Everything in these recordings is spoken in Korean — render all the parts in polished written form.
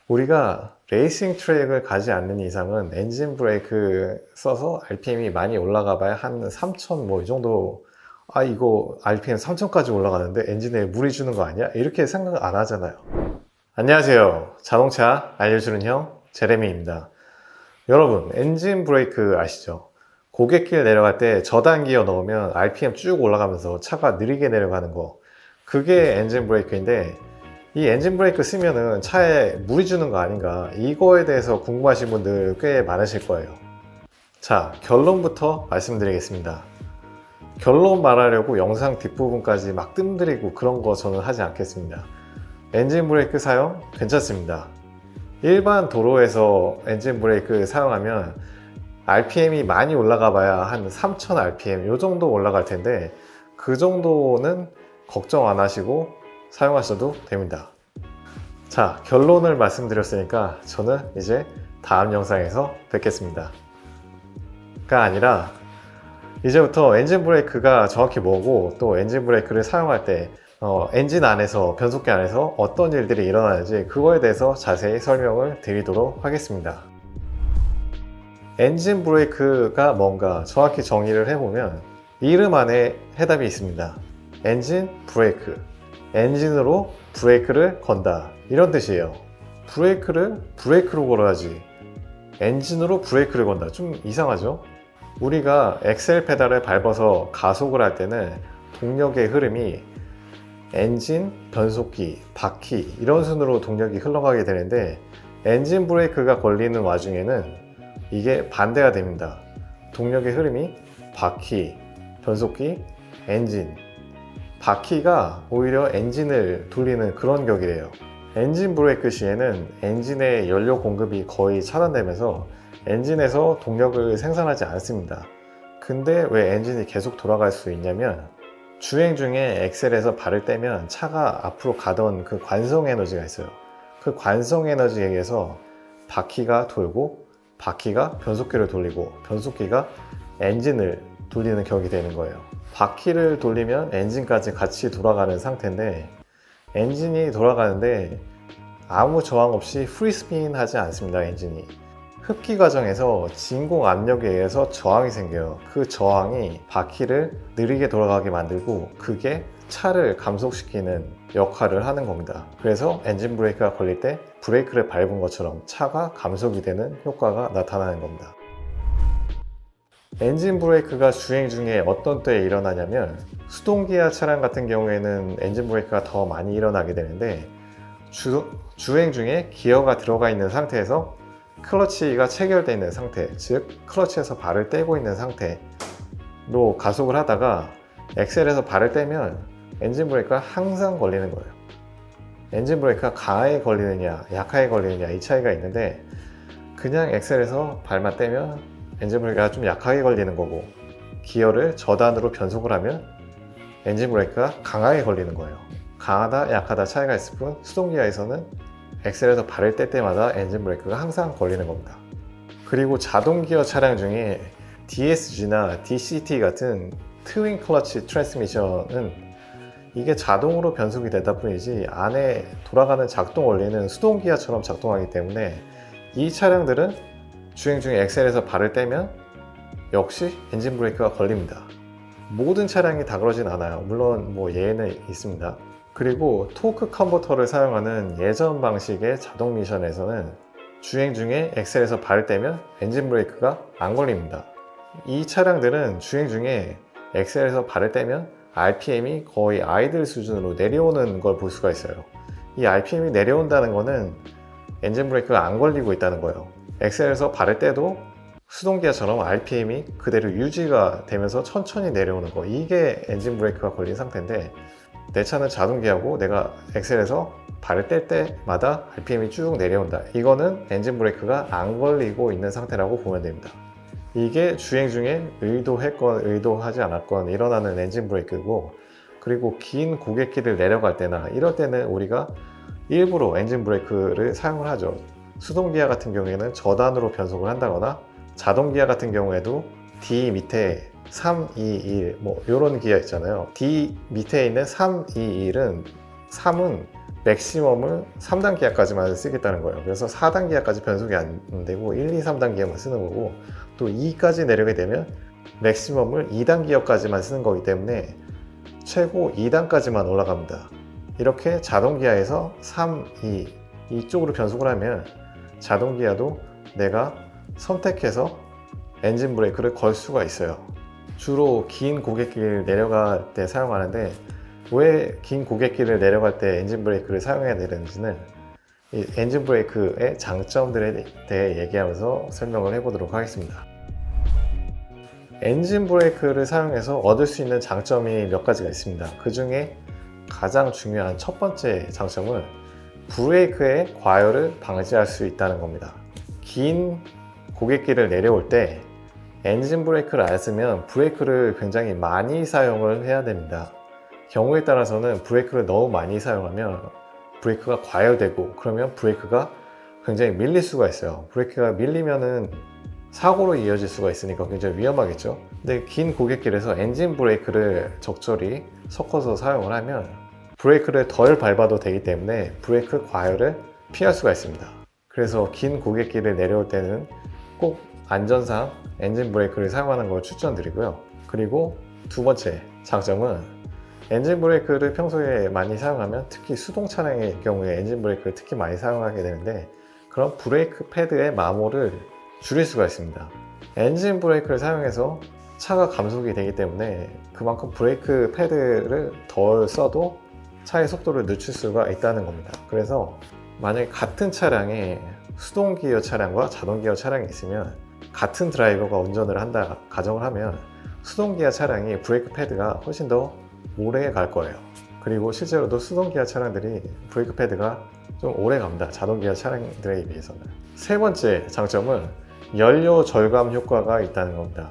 우리가 레이싱 트랙을 가지 않는 이상은 엔진 브레이크 써서 RPM이 많이 올라가 봐야 한 3000 뭐 이 정도. 아, 이거 RPM 3000까지 올라가는데 엔진에 무리 주는 거 아니야? 이렇게 생각 안 하잖아요. 안녕하세요. 자동차 알려주는 형 제레미입니다. 여러분, 엔진 브레이크 아시죠? 고갯길 내려갈 때 저단 기어 넣으면 RPM 쭉 올라가면서 차가 느리게 내려가는 거, 그게 엔진 브레이크인데, 이 엔진 브레이크 쓰면은 차에 무리 주는 거 아닌가, 이거에 대해서 궁금하신 분들 꽤 많으실 거예요. 자, 결론부터 말씀드리겠습니다. 결론 말하려고 영상 뒷부분까지 막 뜸들이고 그런 거 저는 하지 않겠습니다. 엔진 브레이크 사용 괜찮습니다. 일반 도로에서 엔진 브레이크 사용하면 RPM이 많이 올라가 봐야 한 3000 RPM 요 정도 올라갈 텐데, 그 정도는 걱정 안 하시고 사용하셔도 됩니다. 자, 결론을 말씀드렸으니까 저는 이제 다음 영상에서 뵙겠습니다. 가 아니라, 이제부터 엔진 브레이크가 정확히 뭐고, 또 엔진 브레이크를 사용할 때 엔진 안에서, 변속기 안에서 어떤 일들이 일어나는지, 그거에 대해서 자세히 설명을 드리도록 하겠습니다. 엔진 브레이크가 뭔가 정확히 정의를 해보면 이름 안에 해답이 있습니다. 엔진 브레이크, 엔진으로 브레이크를 건다, 이런 뜻이에요. 브레이크를 브레이크로 걸어야지 엔진으로 브레이크를 건다, 좀 이상하죠? 우리가 엑셀 페달을 밟아서 가속을 할 때는 동력의 흐름이 엔진, 변속기, 바퀴 이런 순으로 동력이 흘러가게 되는데, 엔진 브레이크가 걸리는 와중에는 이게 반대가 됩니다. 동력의 흐름이 바퀴, 변속기, 엔진, 바퀴가 오히려 엔진을 돌리는 그런 격이래요. 엔진 브레이크 시에는 엔진의 연료 공급이 거의 차단되면서 엔진에서 동력을 생산하지 않습니다. 근데 왜 엔진이 계속 돌아갈 수 있냐면, 주행 중에 엑셀에서 발을 떼면 차가 앞으로 가던 그 관성 에너지가 있어요. 그 관성 에너지에 의해서 바퀴가 돌고, 바퀴가 변속기를 돌리고, 변속기가 엔진을 돌리는 격이 되는 거예요. 바퀴를 돌리면 엔진까지 같이 돌아가는 상태인데, 엔진이 돌아가는데 아무 저항 없이 프리스핀 하지 않습니다. 엔진이 흡기 과정에서 진공 압력에 의해서 저항이 생겨요. 그 저항이 바퀴를 느리게 돌아가게 만들고, 그게 차를 감속시키는 역할을 하는 겁니다. 그래서 엔진 브레이크가 걸릴 때 브레이크를 밟은 것처럼 차가 감속이 되는 효과가 나타나는 겁니다. 엔진 브레이크가 주행 중에 어떤 때에 일어나냐면, 수동기아 차량 같은 경우에는 엔진 브레이크가 더 많이 일어나게 되는데, 주행 중에 기어가 들어가 있는 상태에서 클러치가 체결되어 있는 상태, 즉 클러치에서 발을 떼고 있는 상태로 가속을 하다가 엑셀에서 발을 떼면 엔진 브레이크가 항상 걸리는 거예요. 엔진 브레이크가 강하게 걸리느냐 약하게 걸리느냐, 이 차이가 있는데, 그냥 엑셀에서 발만 떼면 엔진 브레이크가 좀 약하게 걸리는 거고, 기어를 저단으로 변속을 하면 엔진 브레이크가 강하게 걸리는 거예요. 강하다 약하다 차이가 있을 뿐, 수동기어에서는 엑셀에서 발을 뗄 때마다 엔진 브레이크가 항상 걸리는 겁니다. 그리고 자동 기어 차량 중에 DSG나 DCT 같은 트윈 클러치 트랜스미션은 이게 자동으로 변속이 되다 뿐이지 안에 돌아가는 작동 원리는 수동 기어처럼 작동하기 때문에, 이 차량들은 주행 중에 엑셀에서 발을 떼면 역시 엔진 브레이크가 걸립니다. 모든 차량이 다 그러진 않아요. 물론 뭐 예외는 있습니다. 그리고 토크 컨버터를 사용하는 예전 방식의 자동 미션에서는 주행 중에 엑셀에서 발을 떼면 엔진 브레이크가 안 걸립니다. 이 차량들은 주행 중에 엑셀에서 발을 떼면 RPM이 거의 아이들 수준으로 내려오는 걸 볼 수가 있어요. 이 RPM이 내려온다는 거는 엔진 브레이크가 안 걸리고 있다는 거예요. 엑셀에서 발을 떼도 수동기아처럼 RPM이 그대로 유지가 되면서 천천히 내려오는 거, 이게 엔진 브레이크가 걸린 상태인데, 내 차는 자동기아고 내가 엑셀에서 발을 뗄 때마다 RPM이 쭉 내려온다, 이거는 엔진 브레이크가 안 걸리고 있는 상태라고 보면 됩니다. 이게 주행 중에 의도했건 의도하지 않았건 일어나는 엔진 브레이크고, 그리고 긴 고갯길을 내려갈 때나 이럴 때는 우리가 일부러 엔진 브레이크를 사용을 하죠. 수동기아 같은 경우에는 저단으로 변속을 한다거나, 자동기아 같은 경우에도 D 밑에 3, 2, 1 뭐 이런 기아 있잖아요. D 밑에 있는 3, 2, 1은 3은 맥시멈을 3단 기아까지만 쓰겠다는 거예요. 그래서 4단 기아까지 변속이 안 되고 1, 2, 3단 기아만 쓰는 거고, 또 2까지 내려게 되면 맥시멈을 2단 기어까지만 쓰는 거기 때문에 최고 2단까지만 올라갑니다. 이렇게 자동 기아에서 3, 2 이쪽으로 변속을 하면 자동 기아도 내가 선택해서 엔진 브레이크를 걸 수가 있어요. 주로 긴 고갯길 내려갈 때 사용하는데, 왜 긴 고갯길을 내려갈 때 엔진 브레이크를 사용해야 되는지는 이 엔진 브레이크의 장점들에 대해 얘기하면서 설명을 해보도록 하겠습니다. 엔진 브레이크를 사용해서 얻을 수 있는 장점이 몇 가지가 있습니다. 그 중에 가장 중요한 첫 번째 장점은 브레이크의 과열을 방지할 수 있다는 겁니다. 긴 고갯길을 내려올 때 엔진 브레이크를 안 쓰면 브레이크를 굉장히 많이 사용을 해야 됩니다. 경우에 따라서는 브레이크를 너무 많이 사용하면 브레이크가 과열되고, 그러면 브레이크가 굉장히 밀릴 수가 있어요. 브레이크가 밀리면은 사고로 이어질 수가 있으니까 굉장히 위험하겠죠. 근데 긴 고갯길에서 엔진 브레이크를 적절히 섞어서 사용을 하면 브레이크를 덜 밟아도 되기 때문에 브레이크 과열을 피할 수가 있습니다. 그래서 긴 고갯길을 내려올 때는 꼭 안전상 엔진 브레이크를 사용하는 걸 추천드리고요. 그리고 두 번째 장점은 엔진 브레이크를 평소에 많이 사용하면, 특히 수동 차량의 경우에 엔진 브레이크를 특히 많이 사용하게 되는데, 그런 브레이크 패드의 마모를 줄일 수가 있습니다. 엔진 브레이크를 사용해서 차가 감속이 되기 때문에 그만큼 브레이크 패드를 덜 써도 차의 속도를 늦출 수가 있다는 겁니다. 그래서 만약에 같은 차량에 수동 기어 차량과 자동 기어 차량이 있으면 같은 드라이버가 운전을 한다 가정을 하면 수동 기어 차량이 브레이크 패드가 훨씬 더 오래 갈 거예요. 그리고 실제로도 수동 기어 차량들이 브레이크 패드가 좀 오래 갑니다. 자동 기어 차량들에 비해서는. 세 번째 장점은 연료 절감 효과가 있다는 겁니다.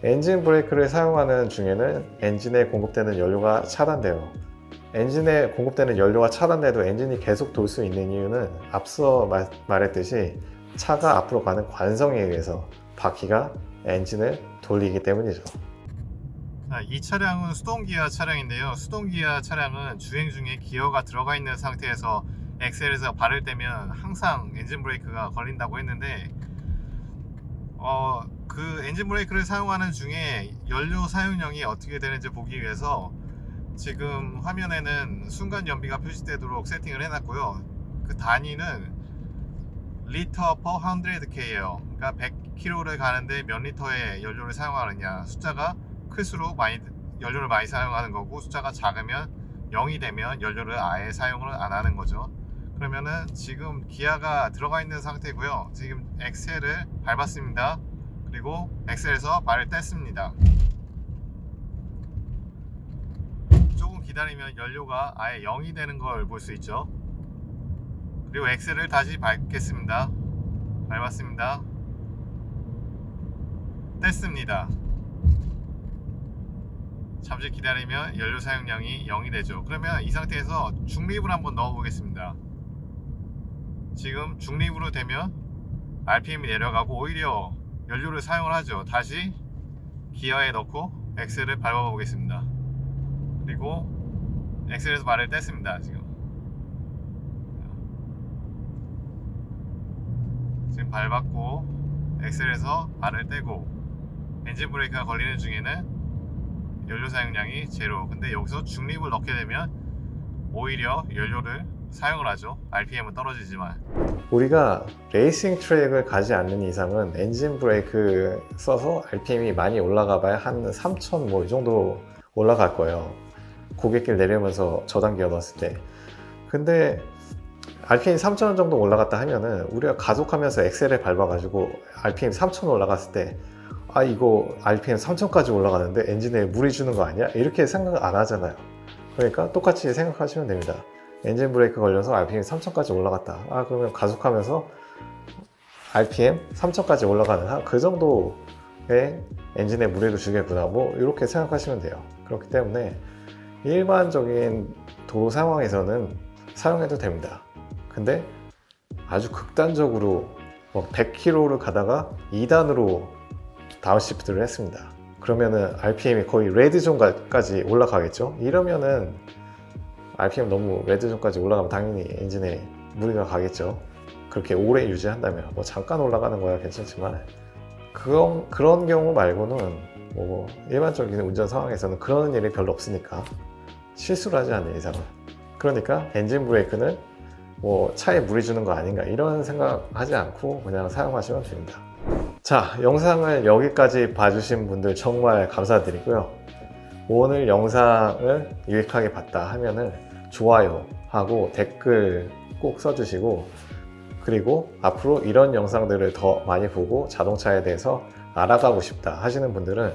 엔진 브레이크를 사용하는 중에는 엔진에 공급되는 연료가 차단돼요. 엔진에 공급되는 연료가 차단돼도 엔진이 계속 돌 수 있는 이유는 앞서 말했듯이 차가 앞으로 가는 관성에 의해서 바퀴가 엔진을 돌리기 때문이죠. 이 차량은 수동기아 차량인데요. 수동기아 차량은 주행 중에 기어가 들어가 있는 상태에서 엑셀에서 발을 떼면 항상 엔진 브레이크가 걸린다고 했는데, 그 엔진 브레이크를 사용하는 중에 연료 사용량이 어떻게 되는지 보기 위해서 지금 화면에는 순간 연비가 표시되도록 세팅을 해놨고요. 그 단위는 리터 per 100k예요. 그러니까 100km를 가는데 몇 리터의 연료를 사용하느냐. 숫자가 클수록 연료를 많이 사용하는 거고, 숫자가 작으면 0이 되면 연료를 아예 사용을 안 하는 거죠. 그러면은 지금 기아가 들어가 있는 상태고요. 지금 엑셀을 밟았습니다. 그리고 엑셀에서 발을 뗐습니다. 조금 기다리면 연료가 아예 0이 되는 걸 볼 수 있죠. 그리고 엑셀을 다시 밟겠습니다. 밟았습니다. 뗐습니다. 잠시 기다리면 연료 사용량이 0이 되죠. 그러면 이 상태에서 중립을 한번 넣어 보겠습니다. 지금 중립으로 되면 RPM이 내려가고 오히려 연료를 사용을 하죠. 다시 기어에 넣고 엑셀을 밟아 보겠습니다. 그리고 엑셀에서 발을 뗐습니다. 지금 밟았고 엑셀에서 발을 떼고 엔진 브레이크가 걸리는 중에는 연료 사용량이 제로. 근데 여기서 중립을 넣게 되면 오히려 연료를 사용을 하죠. RPM은 떨어지지만. 우리가 레이싱 트랙을 가지 않는 이상은 엔진 브레이크 써서 RPM이 많이 올라가 봐야 한 3000 뭐 이 정도 올라갈 거예요. 고갯길 내리면서 저단기어 넣었을 때. 근데 RPM 3000 정도 올라갔다 하면은 우리가 가속하면서 엑셀을 밟아가지고 RPM 3000 올라갔을 때, 아 이거 RPM 3000까지 올라가는데 엔진에 무리 주는 거 아니야? 이렇게 생각 안 하잖아요. 그러니까 똑같이 생각하시면 됩니다. 엔진 브레이크 걸려서 RPM 3000까지 올라갔다. 아 그러면 가속하면서 RPM 3000까지 올라가는 그 정도의 엔진에 무리를 주겠구나, 뭐 이렇게 생각하시면 돼요. 그렇기 때문에 일반적인 도로 상황에서는 사용해도 됩니다. 근데 아주 극단적으로 100km를 가다가 2단으로 다운시프트를 했습니다. 그러면은 RPM이 거의 레드존까지 올라가겠죠. 이러면은 RPM 너무 레드존까지 올라가면 당연히 엔진에 무리가 가겠죠. 그렇게 오래 유지한다면 뭐 잠깐 올라가는 거야 괜찮지만 그런 경우 말고는 뭐 일반적인 운전 상황에서는 그런 일이 별로 없으니까 실수를 하지 않는 이상은. 그러니까 엔진 브레이크는 뭐 차에 무리 주는 거 아닌가 이런 생각하지 않고 그냥 사용하시면 됩니다. 자, 영상을 여기까지 봐주신 분들 정말 감사드리고요. 오늘 영상을 유익하게 봤다 하면은 좋아요 하고 댓글 꼭 써주시고, 그리고 앞으로 이런 영상들을 더 많이 보고 자동차에 대해서 알아가고 싶다 하시는 분들은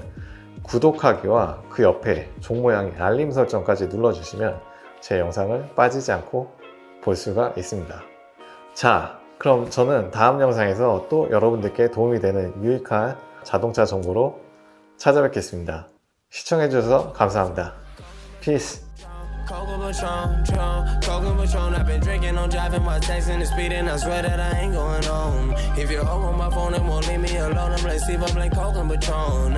구독하기와 그 옆에 종 모양의 알림 설정까지 눌러주시면 제 영상을 빠지지 않고 볼 수가 있습니다. 자, 그럼 저는 다음 영상에서 또 여러분들께 도움이 되는 유익한 자동차 정보로 찾아뵙겠습니다. 시청해주셔서 감사합니다. 피스. Coca Patron, I've been drinking, I'm driving my texting and speeding. I swear that I ain't going home. If you're on my phone, it won't leave me alone. I'm like, Steve, I'm like Coca Patron.